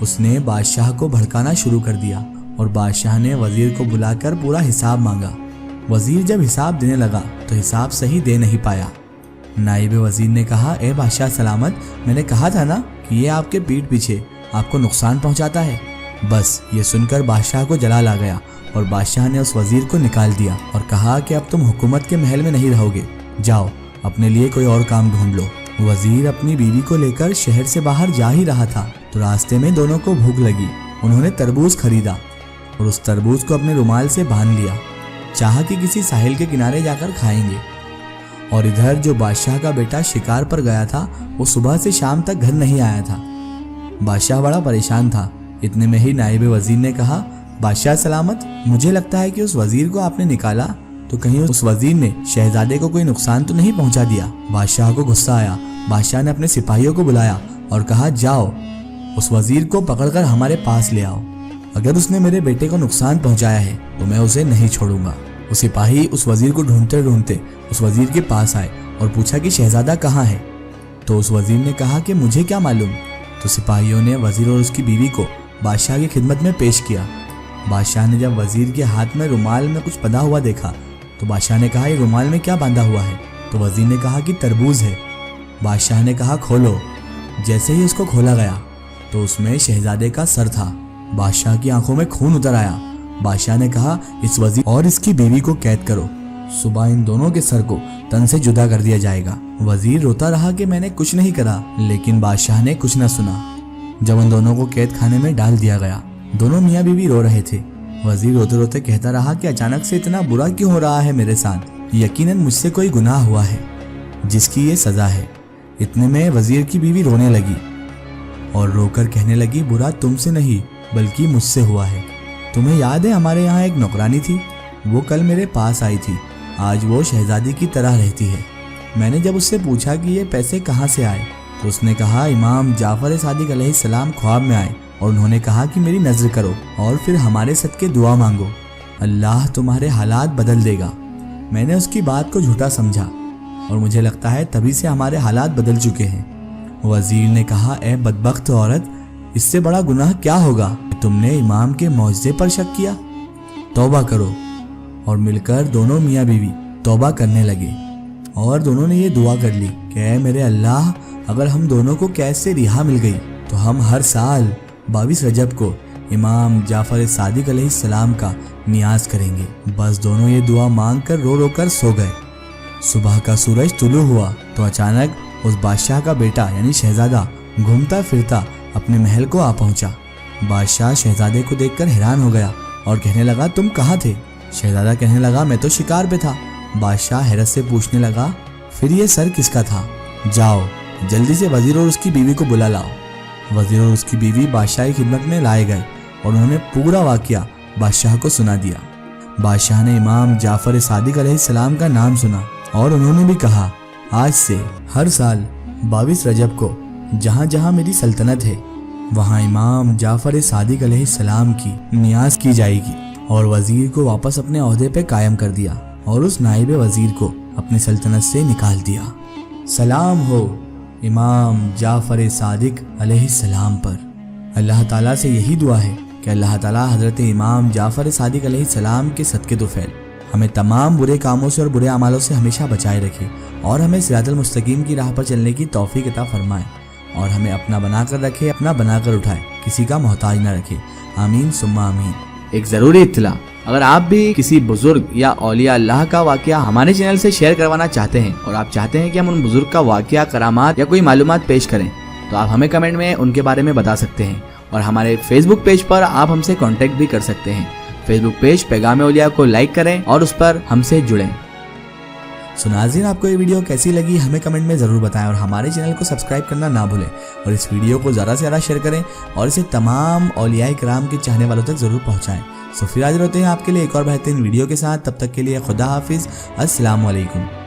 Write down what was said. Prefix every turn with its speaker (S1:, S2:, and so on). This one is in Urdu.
S1: اس نے بادشاہ کو بھڑکانا شروع کر دیا اور بادشاہ نے وزیر کو بلا کر پورا حساب مانگا۔ وزیر جب حساب دینے لگا تو حساب صحیح دے نہیں پایا۔ نائب وزیر نے کہا، اے بادشاہ سلامت، میں نے کہا تھا نا کہ یہ آپ کے پیٹھ پیچھے آپ کو نقصان پہنچاتا ہے۔ بس یہ سن کر بادشاہ کو جلال آ گیا اور بادشاہ نے اس وزیر کو نکال دیا اور کہا کہ اب تم حکومت کے محل میں نہیں رہو گے، جاؤ اپنے لیے کوئی اور کام ڈھونڈ لو۔ وزیر اپنی بیوی کو لے کر شہر سے باہر جا ہی رہا تھا تو راستے میں دونوں کو بھوک لگی۔ انہوں نے تربوز خریدا اور اس تربوز کو اپنے رومال سے باندھ لیا، چاہا کہ کسی ساحل کے کنارے جا کر کھائیں گے۔ اور ادھر جو بادشاہ کا بیٹا شکار پر گیا تھا وہ صبح سے شام تک گھر نہیں آیا تھا۔ بادشاہ بڑا پریشان تھا۔ اتنے میں ہی نائب وزیر نے کہا، بادشاہ سلامت، مجھے لگتا ہے کہ اس وزیر کو آپ نے نکالا تو کہیں اس وزیر نے شہزادے کو کوئی نقصان تو نہیں پہنچا دیا۔ بادشاہ کو غصہ آیا۔ بادشاہ نے اپنے سپاہیوں کو بلایا اور کہا، جاؤ اس وزیر کو پکڑ کر ہمارے پاس لے آؤ، اگر اس نے میرے بیٹے کو نقصان پہنچایا ہے تو میں اسے نہیں چھوڑوں گا۔ وہ سپاہی اس وزیر کو ڈھونڈتے ڈھونڈتے اس وزیر کے پاس آئے اور پوچھا کہ شہزادہ کہاں ہے؟ تو اس وزیر نے کہا کہ مجھے کیا معلوم۔ تو سپاہیوں نے وزیر اور اس کی بیوی کو بادشاہ کی خدمت میں پیش کیا۔ بادشاہ نے جب وزیر کے ہاتھ میں رومال میں کچھ بندھا ہوا دیکھا تو بادشاہ نے کہا، یہ رومال میں کیا باندھا ہوا ہے؟ تو وزیر نے کہا کہ تربوز ہے۔ بادشاہ نے کہا، کھولو۔ جیسے ہی اس کو کھولا گیا تو اس میں شہزادے کا سر تھا۔ بادشاہ کی آنکھوں میں خون اتر آیا۔ بادشاہ نے کہا، اس وزیر اور اس کی بیوی کو قید کرو، صبح ان دونوں کے سر کو تن سے جدا کر دیا جائے گا۔ وزیر روتا رہا کہ میں نے کچھ نہیں کرا، لیکن بادشاہ نے کچھ نہ سنا۔ جب ان دونوں کو قید خانے میں ڈال دیا گیا، دونوں میاں بیوی رو رہے تھے۔ وزیر روتے روتے کہتا رہا کہ اچانک سے اتنا برا کیوں ہو رہا ہے میرے ساتھ؟ یقیناً مجھ سے کوئی گناہ ہوا ہے جس کی یہ سزا ہے۔ اتنے میں وزیر کی بیوی رونے لگی اور رو کر کہنے لگی، برا تم سے نہیں بلکہ مجھ سے ہوا ہے۔ تمہیں یاد ہے ہمارے یہاں ایک نوکرانی تھی، وہ کل میرے پاس آئی تھی، آج وہ شہزادی کی طرح رہتی ہے۔ میں نے جب اس سے پوچھا کہ یہ پیسے کہاں سے آئے تو اس نے کہا، امام جعفر صادق علیہ السلام خواب میں آئے اور انہوں نے کہا کہ میری نظر کرو اور پھر ہمارے صدقے دعا مانگو، اللہ تمہارے حالات بدل دے گا۔ میں نے اس کی بات کو جھوٹا سمجھا اور مجھے لگتا ہے تبھی سے ہمارے حالات بدل چکے ہیں۔ وزیر نے کہا، اے بدبخت عورت، اس سے بڑا گناہ کیا ہوگا؟ تم نے امام کے معجزے پر شک کیا؟ توبہ کرو۔ اور مل کر دونوں میاں بیوی توبہ کرنے لگے اور دونوں نے یہ دعا کر لی کہ اے میرے اللہ، اگر ہم دونوں کو قید سے رہا مل گئی تو ہم ہر سال 22 رجب کو امام جعفر صادق علیہ السلام کا نیاز کریں گے۔ بس دونوں یہ دعا مانگ کر رو رو کر سو گئے۔ صبح کا سورج طلوع ہوا تو اچانک اس بادشاہ کا بیٹا یعنی شہزادہ گھومتا پھرتا اپنے محل کو آ پہنچا۔ بادشاہ شہزادے کو دیکھ کر حیران ہو گیا اور کہنے لگا، تم کہاں تھے؟ شہزادہ کہنے لگا، میں تو شکار پہ تھا۔ بادشاہ حیرت سے پوچھنے لگا، پھر یہ سر کس کا تھا؟ جاؤ جلدی سے وزیر اور اس کی بیوی کو بلا لاؤ۔ وزیر اور اس کی بیوی بادشاہ کی خدمت میں لائے گئے اور انہوں نے پورا واقعہ بادشاہ کو سنا دیا۔ بادشاہ نے امام جعفر صادق علیہ السلام کا نام سنا اور انہوں نے بھی کہا، آج سے ہر سال 22 رجب کو جہاں جہاں میری سلطنت ہے وہاں امام جعفر صادق علیہ السلام کی نیاز کی جائے گی۔ اور وزیر کو واپس اپنے عہدے پہ قائم کر دیا اور اس نائب وزیر کو اپنی سلطنت سے نکال دیا۔ سلام ہو امام جعفر صادق علیہ السلام پر۔ اللہ تعالیٰ سے یہی دعا ہے کہ اللہ تعالیٰ حضرت امام جعفر صادق علیہ السلام کے صدقے طفیل ہمیں تمام برے کاموں سے اور برے اعمالوں سے ہمیشہ بچائے رکھے اور ہمیں صراط المستقیم کی راہ پر چلنے کی توفیق عطا فرمائے اور ہمیں اپنا بنا کر رکھے، اپنا بنا کر اٹھائے، کسی کا محتاج نہ رکھے۔ آمین ثم آمین۔
S2: ایک ضروری اطلاع، اگر آپ بھی کسی بزرگ یا اولیاء اللہ کا واقعہ ہمارے چینل سے شیئر کروانا چاہتے ہیں اور آپ چاہتے ہیں کہ ہم ان بزرگ کا واقعہ، کرامات یا کوئی معلومات پیش کریں تو آپ ہمیں کمنٹ میں ان کے بارے میں بتا سکتے ہیں، اور ہمارے فیس بک پیج پر آپ ہم سے کانٹیکٹ بھی کر سکتے ہیں۔ فیس بک پیج پیغام اولیاء کو لائک کریں اور اس پر ہم سے جڑیں۔
S1: ناظرین، آپ کو یہ ویڈیو کیسی لگی ہمیں کمنٹ میں ضرور بتائیں اور ہمارے چینل کو سبسکرائب کرنا نہ بھولیں اور اس ویڈیو کو زیادہ سے زیادہ شیئر کریں اور اسے تمام اولیاء کرام کے چاہنے والوں تک ضرور پہنچائیں۔ پھر حاضر ہوتے ہیں آپ کے لیے ایک اور بہترین ویڈیو کے ساتھ، تب تک کے لیے خدا حافظ، السلام علیکم۔